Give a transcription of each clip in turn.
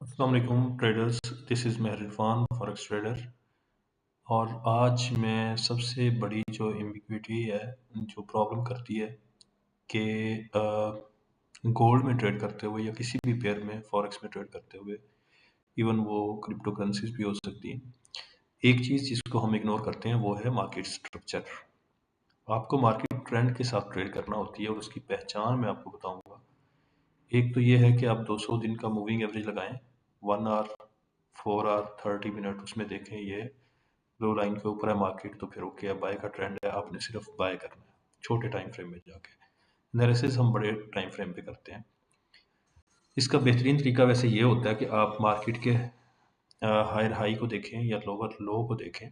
अस्सलाम वालेकुम traders, this is Mehar Irfan forex trader. और आज मैं सबसे बड़ी जो एम्बिग्विटी है, जो प्रॉब्लम करती है कि गोल्ड में ट्रेड करते हुए या किसी भी पेयर में फॉरेक्स में ट्रेड करते हुए, इवन वो क्रिप्टो करेंसीज भी हो सकती हैं, एक चीज़ जिसको हम इग्नोर करते हैं वो है मार्केट स्ट्रक्चर। आपको मार्केट ट्रेंड के साथ ट्रेड करना होती है और उसकी पहचान मैं आपको बताऊंगा। एक तो ये है कि आप 200 दिन का मूविंग एवरेज लगाएं, 1 आवर, 4 आवर, 30 मिनट उसमें देखें। ये ब्लू लाइन के ऊपर है मार्केट, तो फिर ओके, अब बाय का ट्रेंड है, आपने सिर्फ बाय करना है छोटे टाइम फ्रेम में जाके। एनालिसिस हम बड़े टाइम फ्रेम पे करते हैं। इसका बेहतरीन तरीका वैसे ये होता है कि आप मार्केट के हायर हाई को देखें या लोअर लो को देखें।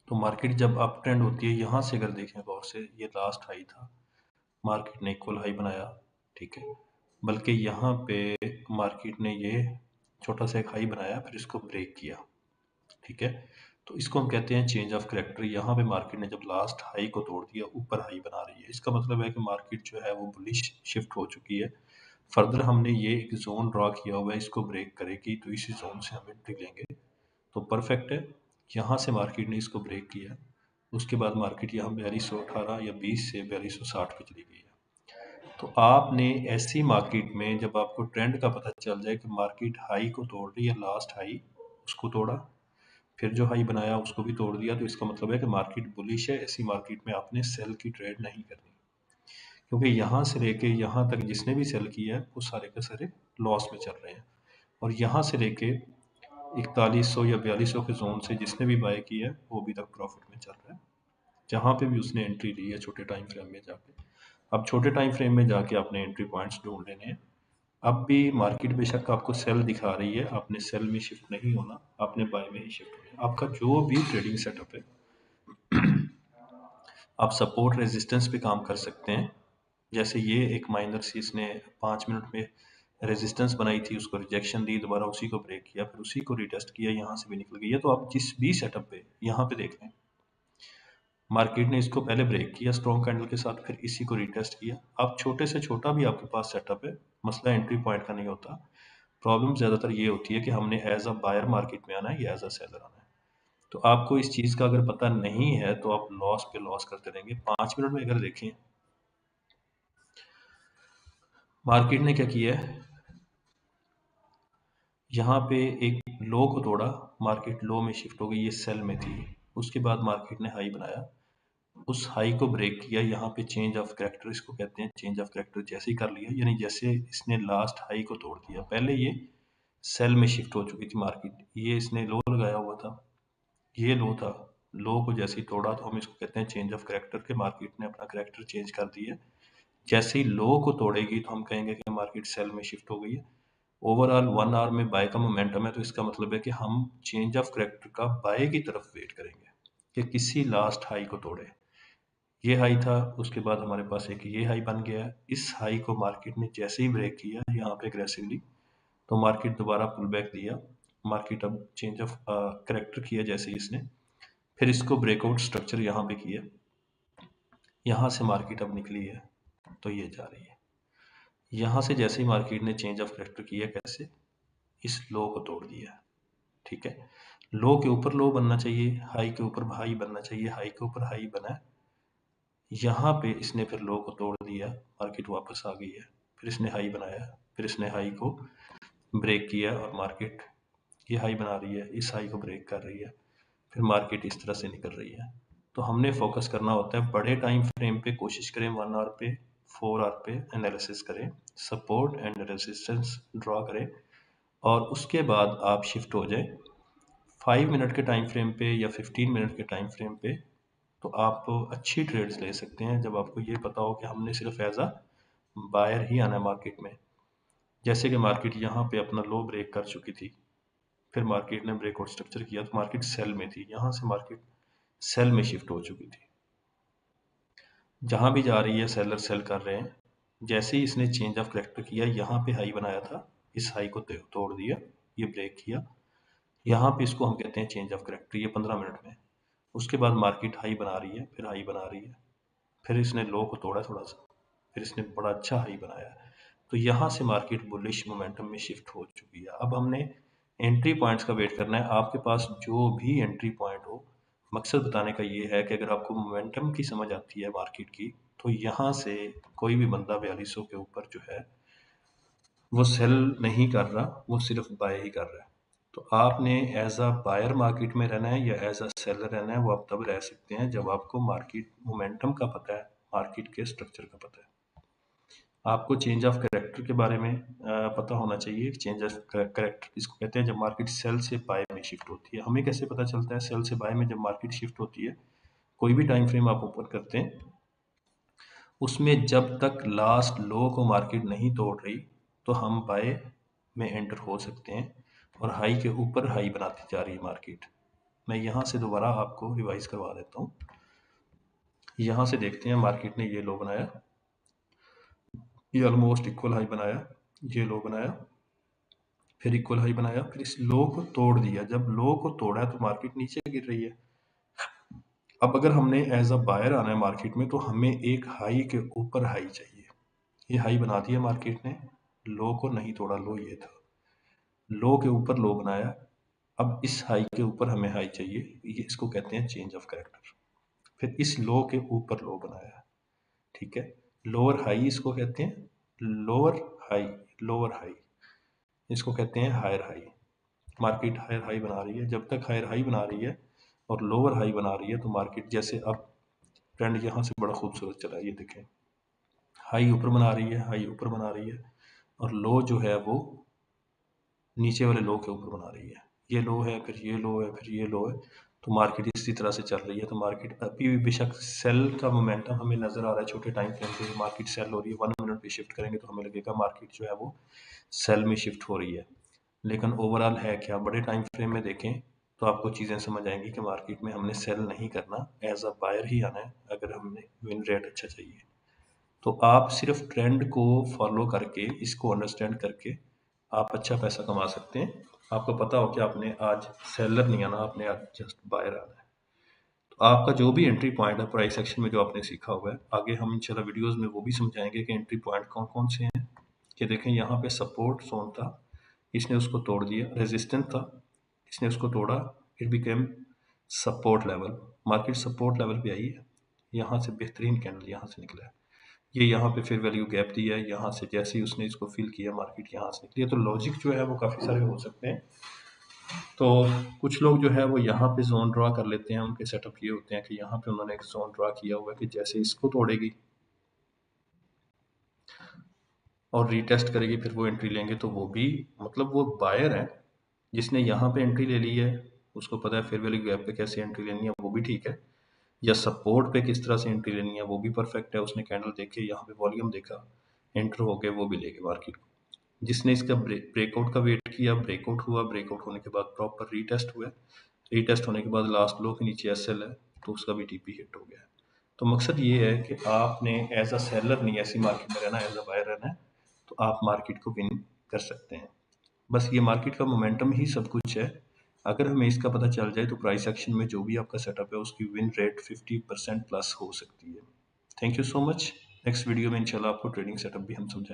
तो मार्केट जब अप ट्रेंड होती है, यहाँ से अगर देखें गौर से, ये लास्ट हाई था, मार्केट ने इक्वल हाई बनाया, ठीक है। बल्कि यहाँ पे मार्केट ने ये छोटा सा एक हाई बनाया, फिर इसको ब्रेक किया, ठीक है। तो इसको हम कहते हैं चेंज ऑफ करेक्टर। यहाँ पे मार्केट ने जब लास्ट हाई को तोड़ दिया, ऊपर हाई बना रही है, इसका मतलब है कि मार्केट जो है वो बुलिश शिफ्ट हो चुकी है। फर्दर हमने ये एक जोन ड्रॉ किया हुआ है, इसको ब्रेक करेगी तो इसी जोन से हम एंट्री लेंगे, तो परफेक्ट है। यहाँ से मार्केट ने इसको ब्रेक किया, उसके बाद मार्केट यहाँ 4218 या 20 से 4260 पे चली गई है। तो आपने ऐसी मार्केट में जब आपको ट्रेंड का पता चल जाए कि मार्केट हाई को तोड़ रही है, लास्ट हाई उसको तोड़ा, फिर जो हाई बनाया उसको भी तोड़ दिया, तो इसका मतलब है कि मार्केट बुलिश है। ऐसी मार्केट में आपने सेल की ट्रेड नहीं करनी, क्योंकि यहाँ से लेके यहाँ तक जिसने भी सेल किया है वो सारे के सारे लॉस में चल रहे हैं। और यहाँ से लेके 4100 या 4200 के जोन से जिसने भी बाय किया है वो अभी तक प्रॉफिट में चल रहा है, जहाँ पे भी उसने एंट्री ली है छोटे टाइम फ्रेम में जाके। अब छोटे टाइम फ्रेम में जाके आपने एंट्री पॉइंट्स ढूंढ लेने हैं। अब भी मार्केट बेशक आपको सेल दिखा रही है, आपने सेल में शिफ्ट नहीं होना, आपने बाय में ही शिफ्ट होना है। आपका जो भी ट्रेडिंग सेटअप है, आप सपोर्ट रेजिस्टेंस पे काम कर सकते हैं। जैसे ये एक माइनर सी इसने 5 मिनट में रेजिस्टेंस बनाई थी, उसको रिजेक्शन दी, दोबारा उसी को ब्रेक किया, फिर उसी को रिटेस्ट किया, यहाँ से भी निकल गई है। तो आप जिस भी सेटअप पे यहाँ पे देख लें, मार्केट ने इसको पहले ब्रेक किया स्ट्रॉन्ग कैंडल के साथ, फिर इसी को रिटेस्ट किया। अब छोटे से छोटा भी आपके पास सेटअप है, मसला एंट्री पॉइंट का नहीं होता। प्रॉब्लम ज़्यादातर ये होती है कि हमने एज अ बायर मार्केट में आना है या एज अ सेलर आना है। तो आपको इस चीज़ का अगर पता नहीं है तो आप लॉस पे लॉस करते रहेंगे। 5 मिनट में अगर देखें, मार्केट ने क्या किया है, यहाँ पे एक लो को तोड़ा, मार्केट लो में शिफ्ट हो गई, ये सेल में थी। उसके बाद मार्केट ने हाई बनाया, उस हाई को ब्रेक किया, यहाँ पे चेंज ऑफ करेक्टर इसको कहते हैं। चेंज ऑफ करेक्टर जैसे ही कर लिया, यानी जैसे इसने लास्ट हाई को तोड़ दिया, पहले ये सेल में शिफ्ट हो चुकी थी मार्केट, ये इसने लो लगाया हुआ था, ये लो था, लो को जैसे ही तोड़ा तो हम इसको कहते हैं चेंज ऑफ करेक्टर के मार्केट ने अपना करेक्टर चेंज कर दिया। जैसे ही लो को तोड़ेगी तो हम कहेंगे कि मार्केट सेल में शिफ्ट हो गई है। ओवरऑल 1 आवर में बाय का मोमेंटम है, तो इसका मतलब है कि हम चेंज ऑफ करेक्टर का बाय की तरफ वेट करेंगे कि किसी लास्ट हाई को तोड़े। ये हाई था, उसके बाद हमारे पास एक ये हाई बन गया है। इस हाई को मार्केट ने जैसे ही ब्रेक किया यहाँ पे एग्रेसिवली, तो मार्केट दोबारा पुल बैक दिया। मार्केट अब चेंज ऑफ करेक्टर किया जैसे ही इसने, फिर इसको ब्रेकआउट स्ट्रक्चर यहाँ पे किया, यहाँ से मार्केट अब निकली है तो ये जा रही है। यहाँ से जैसे ही मार्केट ने चेंज ऑफ करेक्टर किया, कैसे, इस लो को तोड़ दिया, ठीक है। लो के ऊपर लो बनना चाहिए, हाई के ऊपर हाई बनना चाहिए, हाई के ऊपर हाई बना है। यहाँ पे इसने फिर लो को तोड़ दिया, मार्केट वापस आ गई है, फिर इसने हाई बनाया, फिर इसने हाई को ब्रेक किया और मार्केट ये हाई बना रही है, इस हाई को ब्रेक कर रही है, फिर मार्केट इस तरह से निकल रही है। तो हमने फोकस करना होता है बड़े टाइम फ्रेम पे, कोशिश करें 1 आवर पे, 4 आवर पे एनालिसिस करें, सपोर्ट एंड रेजिस्टेंस ड्रॉ करें, और उसके बाद आप शिफ्ट हो जाए 5 मिनट के टाइम फ्रेम पे या 15 मिनट के टाइम फ्रेम पे। तो आप अच्छी ट्रेड्स ले सकते हैं जब आपको ये पता हो कि हमने सिर्फ एज अ बायर ही आना है मार्केट में। जैसे कि मार्केट यहाँ पे अपना लो ब्रेक कर चुकी थी, फिर मार्केट ने ब्रेकआउट स्ट्रक्चर किया, तो मार्केट सेल में थी, यहाँ से मार्केट सेल में शिफ्ट हो चुकी थी। जहाँ भी जा रही है सेलर सेल कर रहे हैं। जैसे ही इसने चेंज ऑफ करेक्टर किया, यहाँ पे हाई बनाया था, इस हाई को तोड़ दिया, ये ब्रेक किया, यहाँ पे इसको हम कहते हैं चेंज ऑफ करेक्टर, ये 15 मिनट में। उसके बाद मार्केट हाई बना रही है, फिर हाई बना रही है, फिर इसने लो को तोड़ा थोड़ा सा, फिर इसने बड़ा अच्छा हाई बनाया, तो यहाँ से मार्केट बुलिश मोमेंटम में शिफ्ट हो चुकी है। अब हमने एंट्री पॉइंट्स का वेट करना है। आपके पास जो भी एंट्री पॉइंट हो, मकसद बताने का ये है कि अगर आपको मोमेंटम की समझ आती है मार्केट की, तो यहाँ से कोई भी बंदा 4200 के ऊपर जो है वो सेल नहीं कर रहा, वो सिर्फ बाय ही कर रहा है। तो आपने एज अ बायर मार्केट में रहना है या एज अ सेलर रहना है, वो आप तब रह सकते हैं जब आपको मार्केट मोमेंटम का पता है, मार्केट के स्ट्रक्चर का पता है। आपको चेंज ऑफ कैरेक्टर के बारे में पता होना चाहिए। चेंज ऑफ कैरेक्टर इसको कहते हैं जब मार्केट सेल से बाय में शिफ्ट होती है। हमें कैसे पता चलता है सेल से बाय में? जब मार्केट शिफ्ट होती है, कोई भी टाइम फ्रेम आप ओपन करते हैं, उसमें जब तक लास्ट लो को मार्केट नहीं तोड़ रही, तो हम बाय में एंटर हो सकते हैं। और हाई के ऊपर हाई बनाती जा रही है मार्केट। मैं यहाँ से दोबारा आपको रिवाइज करवा देता हूँ। यहाँ से देखते हैं मार्केट ने ये लो बनाया, ये ऑलमोस्ट इक्वल हाई बनाया, ये लो बनाया, फिर इक्वल हाई बनाया, फिर इस लो को तोड़ दिया। जब लो को तोड़ा तो मार्केट नीचे गिर रही है। अब अगर हमने एज अ बायर आना है मार्केट में, तो हमें एक हाई के ऊपर हाई चाहिए। ये हाई बना दिया मार्केट ने, लो को नहीं तोड़ा, लो ये था, लो के ऊपर लो बनाया। अब इस हाई के ऊपर हमें हाई चाहिए, ये इसको कहते हैं चेंज ऑफ कैरेक्टर। फिर इस लो के ऊपर लो बनाया, ठीक है। लोअर हाई इसको कहते हैं, लोअर हाई, लोअर हाई इसको कहते हैं higher high. Market higher high बना रही है। जब तक हायर हाई बना रही है और लोअर हाई बना रही है, तो मार्केट जैसे अब ट्रेंड यहाँ से बड़ा खूबसूरत चला है, ये देखें, हाई ऊपर बना रही है, हाई ऊपर बना रही है, और लो जो है वो नीचे वाले लो के ऊपर बना रही है। ये लो है, फिर ये लो है, फिर ये लो है। तो मार्केट इसी तरह से चल रही है। तो मार्केट अभी भी बेशक सेल का मोमेंटम हमें नजर आ रहा है छोटे टाइम फ्रेम पे, मार्केट सेल हो रही है। 1 मिनट पे शिफ्ट करेंगे तो हमें लगेगा मार्केट जो है वो सेल में शिफ्ट हो रही है। लेकिन ओवरऑल है क्या, बड़े टाइम फ्रेम में देखें तो आपको चीज़ें समझ आएंगी कि मार्केट में हमने सेल नहीं करना, एज अ बायर ही आना है अगर हमने विन रेट अच्छा चाहिए। तो आप सिर्फ ट्रेंड को फॉलो करके, इसको अंडरस्टैंड करके आप अच्छा पैसा कमा सकते हैं। आपको पता हो कि आपने आज सेलर नहीं आना, आपने आज जस्ट बायर आना है। तो आपका जो भी एंट्री पॉइंट है प्राइस एक्शन में जो आपने सीखा हुआ है, आगे हम इंशाल्लाह वीडियोस में वो भी समझाएंगे कि एंट्री पॉइंट कौन कौन से हैं। कि देखें यहाँ पे सपोर्ट जोन था, इसने उसको तोड़ दिया, रेजिस्टेंस था, इसने उसको तोड़ा, it became support level. Market support level पे आई है, यहाँ से बेहतरीन कैंडल यहाँ से निकला है। ये यहाँ पे फिर वैल्यू गैप दिया है, यहाँ से जैसे ही उसने इसको फिल किया मार्केट यहाँ से निकली है। तो लॉजिक जो है वो काफ़ी सारे हो सकते हैं। तो कुछ लोग जो है वो यहाँ पे जोन ड्रा कर लेते हैं। उनके सेटअप ये होते हैं कि यहाँ पे उन्होंने एक जोन ड्रा किया हुआ है कि जैसे इसको तोड़ेगी और रीटेस्ट करेगी, फिर वो एंट्री लेंगे। तो वो भी मतलब वो बायर है जिसने यहाँ पे एंट्री ले ली है, उसको पता है फेयर वैल्यू गैप पे कैसे एंट्री लेनी है, वो भी ठीक है। या सपोर्ट पे किस तरह से एंट्री लेनी है, वो भी परफेक्ट है। उसने कैंडल देखे, यहाँ पे वॉल्यूम देखा, एंटर हो गए, वो भी लेके मार्केट को। जिसने इसका ब्रेकआउट का वेट किया, ब्रेकआउट हुआ, ब्रेकआउट होने के बाद प्रॉपर रीटेस्ट हुआ, रीटेस्ट होने के बाद लास्ट लो के नीचे एसएल है, तो उसका भी टीपी हिट हो गया। तो मकसद ये है कि आपने एज अ सेलर नहीं ऐसी मार्केट में रहना, एज अ बायर रहना है, तो आप मार्केट को विन कर सकते हैं। बस ये मार्केट का मोमेंटम ही सब कुछ है। अगर हमें इसका पता चल जाए तो प्राइस एक्शन में जो भी आपका सेटअप है उसकी विन रेट 50% प्लस हो सकती है। Thank you so much. Next video में इंशाल्लाह आपको ट्रेडिंग सेटअप भी हम समझाएंगे।